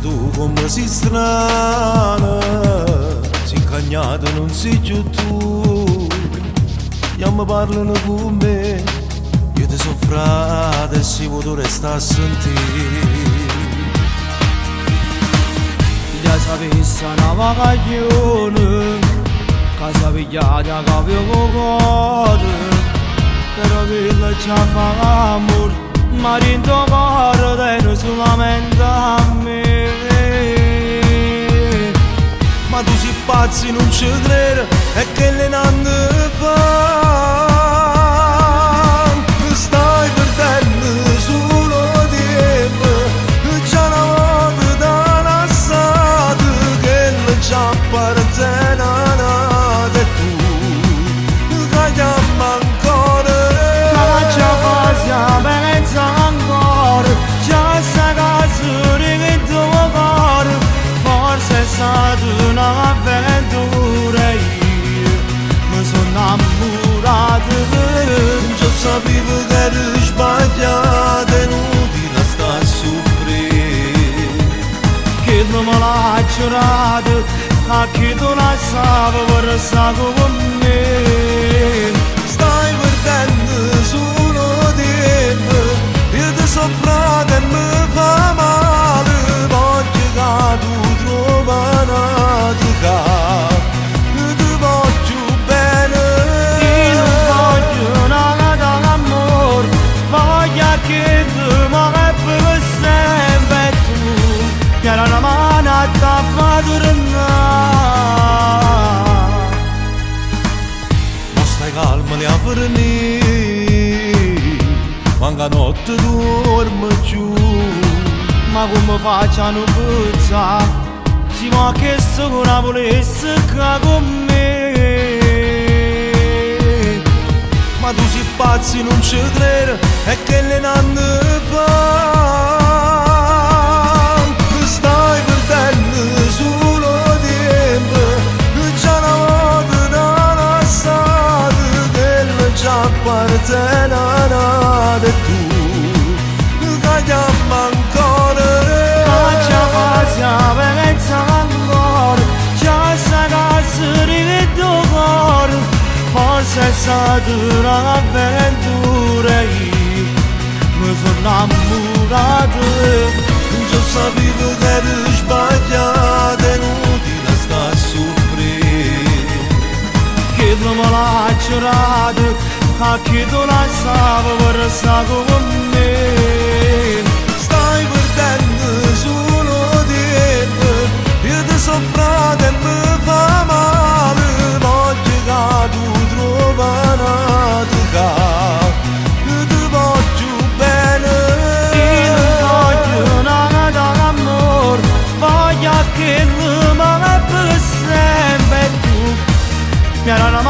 tu come sei strana, sei incagnata non sei più tu. Io mi parlano con me, io ti so frate e si può restare a sentire. Già sapessi una vacazione, casa pigliata capio con cuore, però quella ci fa amore, ma rinto cuore te solamente a me. Ma tu sei pazzo non ci credo, e che le nanne fa? Stai perdendo solo tempo, già una volta da lasciato, che le già appartiene e tu cagliamo ancora. Ma già faccia pensa ancora, già sta casa che tuo cuore, forse è stata un'avventura, io mi sono innamorato. Già sapevo che eri sbagliata, è inutile stare a soffrire. Che non me l'ha giurato, a chi tu la sapevo per stare con me. Stai perdendo solo tempo, io ti so frate e mi fa male. Voglio che tu trovi una tua, ti voglio bene. Io non voglio nada d'amore, voglio che tu mi per sempre. Tu che era una mano a te fa tornare. Ma stai calma, ne a fornire, manca notte dormo giù. Ma come faccio a non pensare, si può che sicura volesse che con me. Ma tu sei pazzo non ci credo, e che le nanne fa? Stai perdendo solo tempo, già una volta da lasciato, che le già appartiene e tu cagliamo ancora. Ma già faccia pensa ancora, già sta casa di tuo cuore, forse è stata un'avventura, io mi sono innamorato. Già sapevo che eri sbagliata, è inutile stare a soffrire. Che tu me l'ha giurato, a chi tu la sapevo per stare con me. Stai perdendo solo tempo, io ti so frate e mi fa male. Voglio che tu trovi una tua, ti voglio bene. Io non voglio nada d'amore, voglio che tu mi per sempre. Tu mi era una